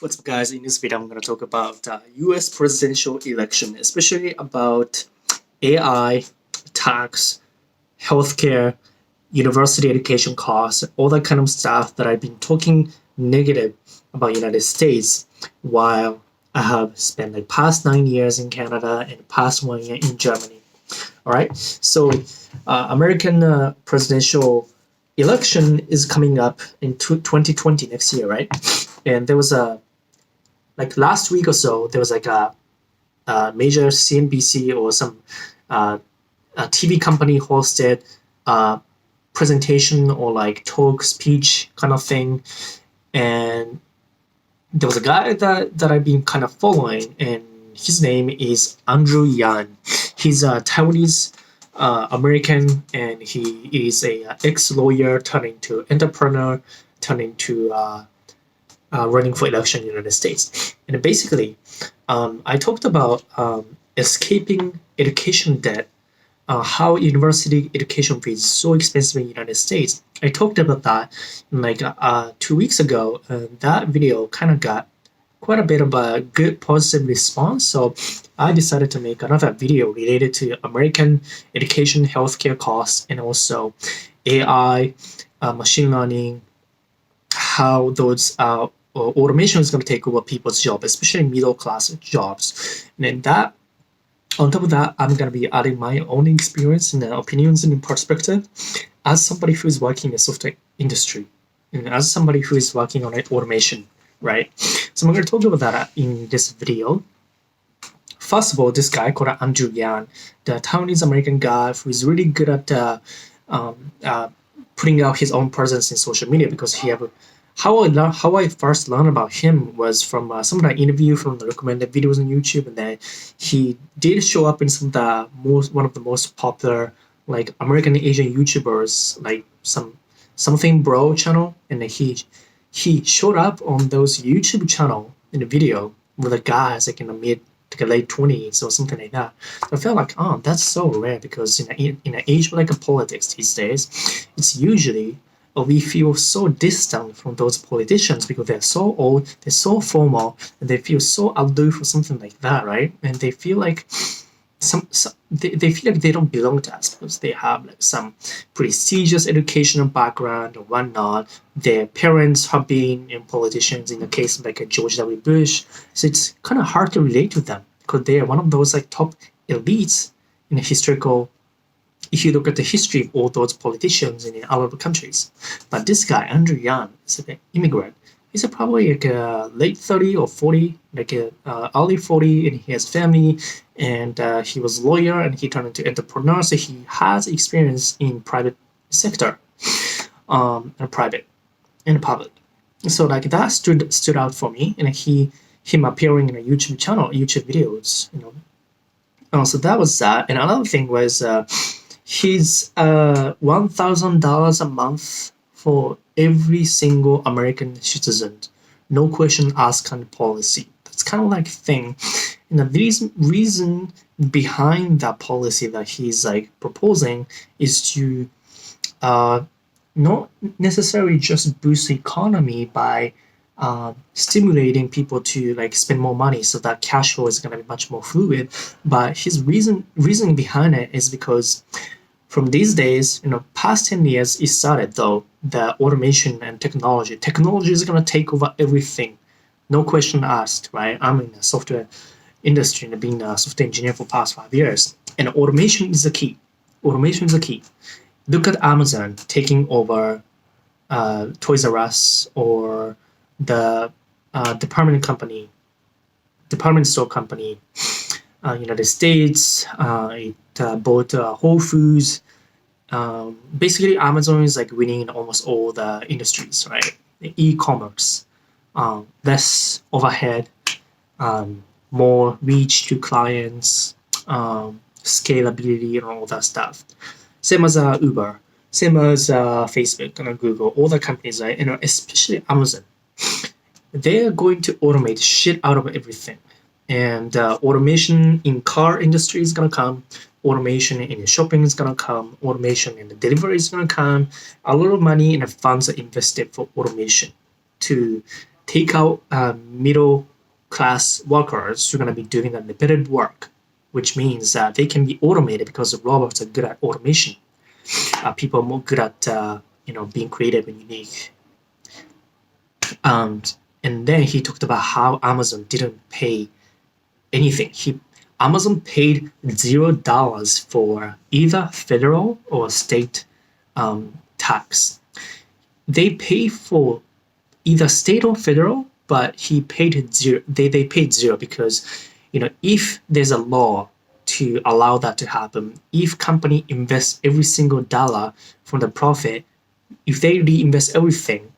What's up, guys? In this video, I'm going to talk about US presidential election, especially about AI, tax, healthcare, university education costs, all that kind of stuff that I've been talking negative about United States while I have spent the past 9 years in Canada and past 1 year in Germany. All right, so American presidential election is coming up in 2020 next year, right? And there was a last week or so, there was a major CNBC or some a TV company hosted a presentation or talk speech kind of thing, and there was a guy that I've been kind of following, and his name is Andrew Yan. He's a Taiwanese American, and he is a ex-lawyer turning to entrepreneur, turning to running for election in the United States. And basically, I talked about escaping education debt, how university education fees is so expensive in the United States. I talked about that 2 weeks ago, and that video kind of got quite a bit of a good positive response. So I decided to make another video related to American education healthcare costs and also AI, machine learning, how those automation is going to take over people's job, especially middle class jobs. And then that, on top of that, I'm going to be adding my own experience and opinions and perspective as somebody who is working in the software industry and as somebody who is working on automation, right? So I'm going to talk about that in this video. First of all, this guy called Andrew Yan, the Taiwanese American guy who is really good at putting out his own presence in social media, because he have how I first learned about him was from some of the interview from the recommended videos on YouTube, and then he did show up in some of the one of the most popular American Asian YouTubers, like something bro channel, and he showed up on those YouTube channel in the video with a guy in the mid to late 20s or something like that. So I felt like, oh, that's so rare, because in an age of politics these days, it's usually we feel so distant from those politicians because they're so old, they're so formal, and they feel so aloof or something like that, right? And they feel like they feel like they don't belong to us because they have some prestigious educational background or whatnot. Their parents have been politicians in the case of George W. Bush. So it's kind of hard to relate to them because they are one of those top elites in the historical. If you look at the history of all those politicians in other countries. But this guy, Andrew Yan, is an immigrant. He's probably late 30 or 40, early 40, and he has family, and he was a lawyer, and he turned into entrepreneur, so he has experience in private sector, and private and public. So that stood out for me, and him appearing in a YouTube channel, YouTube videos, so that was that. And another thing was he's $1,000 a month for every single American citizen, no question asked kind of policy. That's kind of thing. And the reason behind that policy that he's proposing is to not necessarily just boost the economy by stimulating people to spend more money, so that cash flow is going to be much more fluid. But his reasoning behind it is because from these days, past 10 years, it started though, the automation and technology. Technology is going to take over everything. No question asked, right? I'm in the software industry and being a software engineer for the past 5 years. And automation is the key. Automation is the key. Look at Amazon taking over Toys R Us, or the department store company, United States. It bought Whole Foods. Basically, Amazon is winning in almost all the industries, right? The e-commerce, less overhead, more reach to clients, scalability, and all that stuff. Same as Uber, same as Facebook and Google, all the companies, right? Especially Amazon. They're going to automate shit out of everything. And automation in car industry is going to come. Automation in the shopping is going to come. Automation in the delivery is going to come. A lot of money and funds are invested for automation to take out middle class workers who are going to be doing the repetitive work, which means that they can be automated because the robots are good at automation. People are more good at being creative and unique. And then he talked about how Amazon didn't pay anything. Amazon paid $0 for either federal or state tax. They paid for either state or federal, but he paid zero. They paid zero because, if there's a law to allow that to happen, if company invests every single dollar from the profit, if they reinvest everything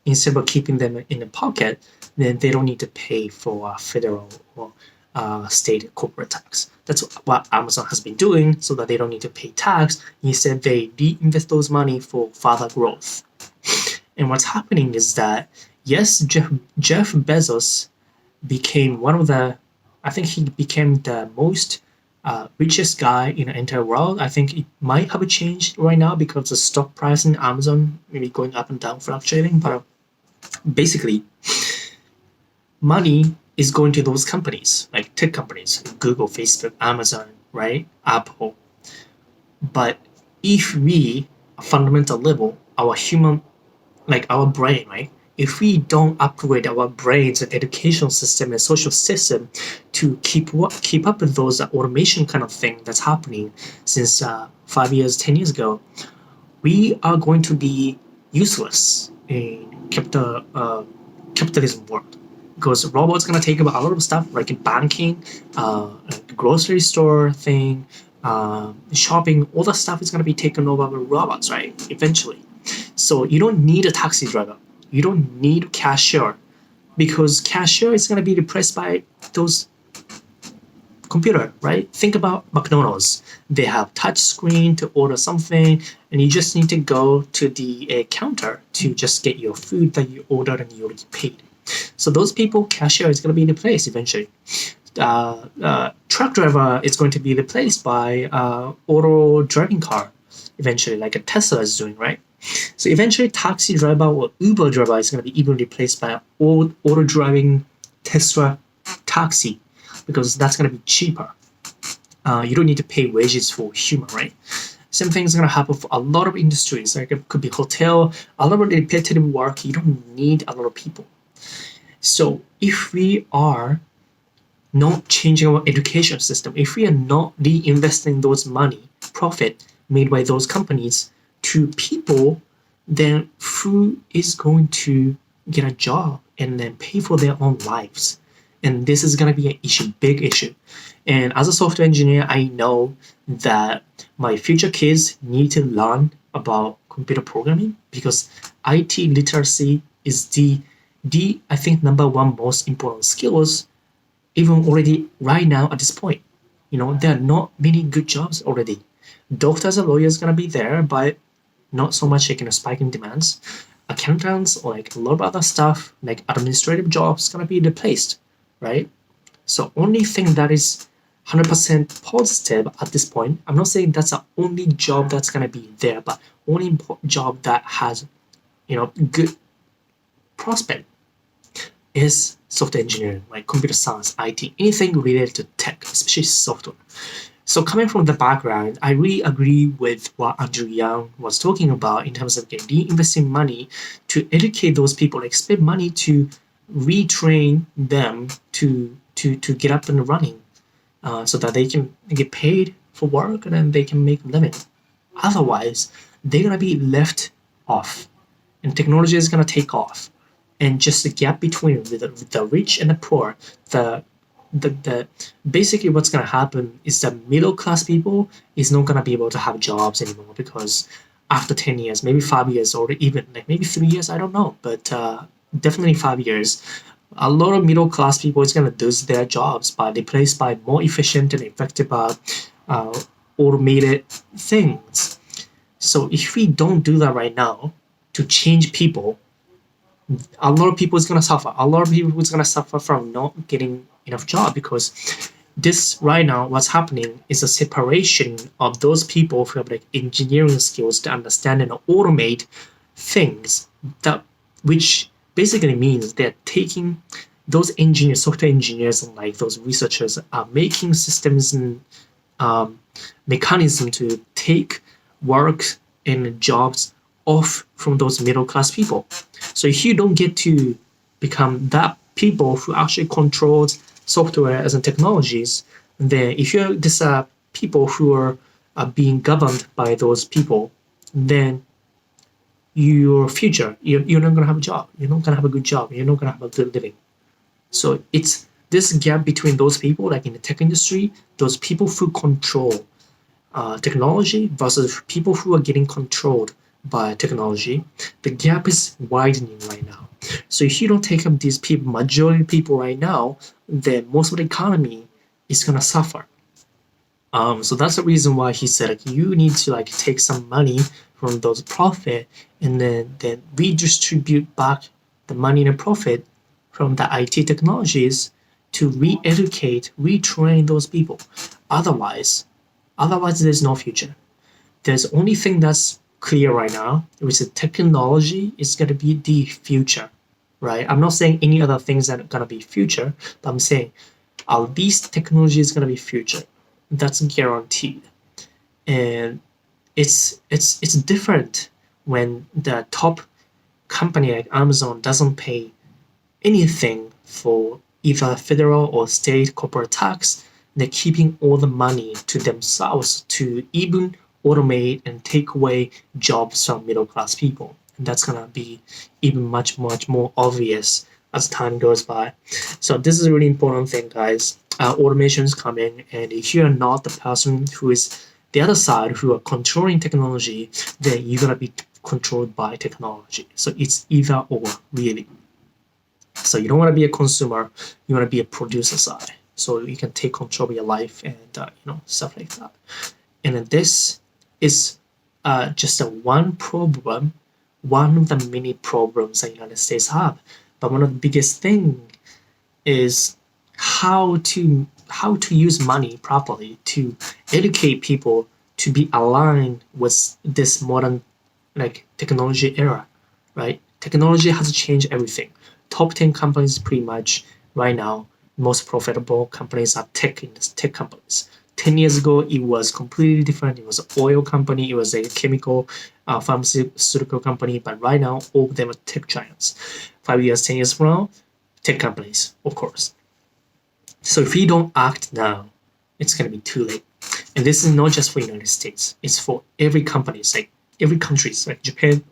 instead of keeping them in the pocket, then they don't need to pay for federal or state corporate tax. That's what Amazon has been doing, so that they don't need to pay tax. Instead, they reinvest those money for further growth. And what's happening is that, yes, Jeff Bezos became he became the most richest guy in the entire world. I think it might have changed right now because the stock price in Amazon maybe going up and down, fluctuating. But basically, money is going to those companies, like tech companies, Google, Facebook, Amazon, right? Apple. But if we, at fundamental level, our human, like our brain, right? If we don't upgrade our brains and educational system and social system to keep up with those automation kind of thing that's happening since 5 years, 10 years ago, we are going to be useless in capitalism world. Because robots gonna take about a lot of stuff like in banking, grocery store thing, shopping, all that stuff is gonna be taken over by robots, right? Eventually. So you don't need a taxi driver. You don't need a cashier, because cashier is gonna be replaced by those computer, right? Think about McDonald's. They have touch screen to order something, and you just need to go to the counter to just get your food that you ordered and you already paid. So those people, cashier is going to be replaced eventually. Truck driver is going to be replaced by auto driving car eventually, like a Tesla is doing, right? So eventually, taxi driver or Uber driver is going to be even replaced by auto driving Tesla taxi, because that's going to be cheaper. You don't need to pay wages for human, right? Same thing is going to happen for a lot of industries. Like it could be hotel, a lot of repetitive work. You don't need a lot of people. So if we are not changing our education system, if we are not reinvesting those money, profit made by those companies to people, then who is going to get a job and then pay for their own lives? And this is going to be an issue, big issue. And as a software engineer, I know that my future kids need to learn about computer programming, because IT literacy is the I think number one most important skills, even already right now at this point. There are not many good jobs already. Doctors and lawyers gonna be there, but not so much like spike in demands. Accountants or like a lot of other stuff like administrative jobs gonna be replaced, right? So only thing that is 100% positive at this point, I'm not saying that's the only job that's gonna be there, but only job that has good prospect is software engineering, like computer science, IT, anything related to tech, especially software. So coming from the background, I really agree with what Andrew Yang was talking about in terms of reinvesting money to educate those people, like spend money to retrain them to get up and running, so that they can get paid for work and then they can make a living. Otherwise, they're gonna be left off, and technology is gonna take off. And just the gap between the rich and the poor, the basically what's going to happen is that middle class people is not going to be able to have jobs anymore, because after 10 years, maybe 5 years, or even like maybe 3 years, I don't know, but definitely 5 years, a lot of middle class people is going to lose their jobs by replaced by more efficient and effective automated things. So if we don't do that right now to change people, a lot of people is going to suffer. A lot of people is going to suffer from not getting enough job, because this right now, what's happening is a separation of those people who have like engineering skills to understand and automate things that which basically means they're taking those engineers, software engineers, and like those researchers are making systems and mechanism to take work and jobs off from those middle class people. So if you don't get to become that people who actually controls software as and technologies, then if you're this people who are being governed by those people, then your future, you're not gonna have a job. You're not gonna have a good job. You're not gonna have a good living. So it's this gap between those people, like in the tech industry, those people who control technology versus people who are getting controlled by technology. The gap is widening right now. So if you don't take up these people, majority of people right now, then most of the economy is gonna suffer. So that's the reason why he said like, you need to like take some money from those profit and then redistribute back the money and profit from the IT technologies to re-educate, retrain those people. Otherwise there's no future. There's only thing that's clear right now, which is technology is gonna be the future, right? I'm not saying any other things that are gonna be future, but I'm saying at least technology is gonna be future. That's guaranteed. And it's different when the top company like Amazon doesn't pay anything for either federal or state corporate tax. They're keeping all the money to themselves to even automate and take away jobs from middle class people. And that's gonna be even much more obvious as time goes by. So this is a really important thing, guys. Automation is coming, and if you're not the person who is the other side who are controlling technology, then you're gonna be controlled by technology. So it's either or, really. So you don't want to be a consumer, you want to be a producer side. So you can take control of your life and stuff like that. And then this is just one problem, one of the many problems that the United States have. But one of the biggest thing is how to use money properly to educate people to be aligned with this modern like technology era, right? Technology has changed everything. Top 10 companies pretty much right now, most profitable companies are tech companies. 10 years ago, it was completely different. It was an oil company, it was a chemical pharmaceutical company, but right now, all of them are tech giants. 5 years, 10 years from now, tech companies, of course. So if we don't act now, it's going to be too late. And this is not just for the United States. It's for every company, like every country, like Japan,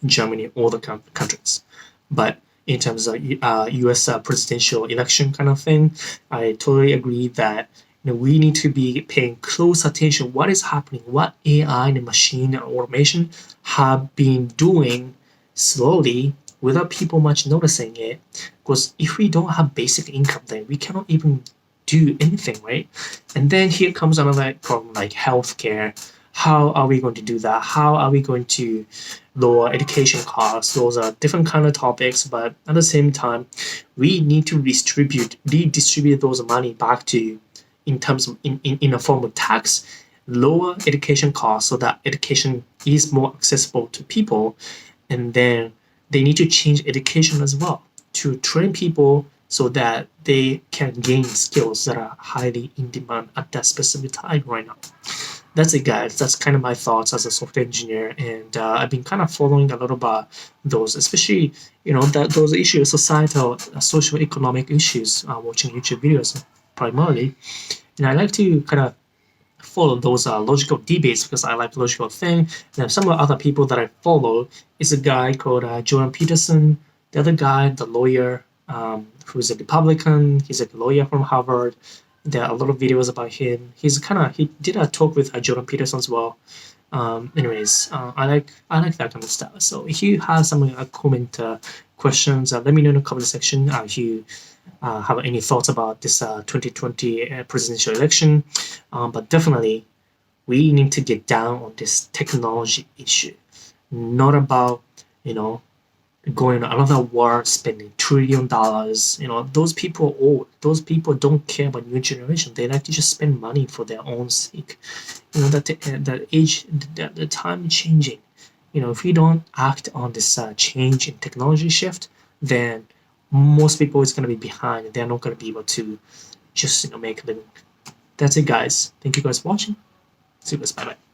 Germany, all the countries. But in terms of U.S. Presidential election kind of thing, I totally agree that we need to be paying close attention what is happening, what AI and machine and automation have been doing slowly without people much noticing it. Because if we don't have basic income, then we cannot even do anything, right? And then here comes another problem like healthcare. How are we going to do that? How are we going to lower education costs? Those are different kind of topics, but at the same time, we need to redistribute those money back to in terms of in a form of tax, lower education costs so that education is more accessible to people. And then they need to change education as well to train people so that they can gain skills that are highly in demand at that specific time right now. That's it, guys. That's kind of my thoughts as a software engineer, and I've been kind of following a lot about those, especially those issues, societal, social, economic issues, watching YouTube videos primarily, and I like to kind of follow those logical debates because I like logical thing. And some of the other people that I follow is a guy called Jordan Peterson. The other guy, the lawyer, who's a Republican. He's a lawyer from Harvard. There are a lot of videos about him. He did a talk with Jordan Peterson as well. I like that kind of stuff. So if you have some comment questions, let me know in the comment section. If you have any thoughts about this 2020 presidential election, but definitely we need to get down on this technology issue, not about going on another war, spending $1 trillion. Those people are old. Those people don't care about new generation. They like to just spend money for their own sake. The time changing. if we don't act on this change in technology shift, then most people is going to be behind. They're not going to be able to just make a living. That's it, guys. Thank you guys for watching. See you guys. Bye bye.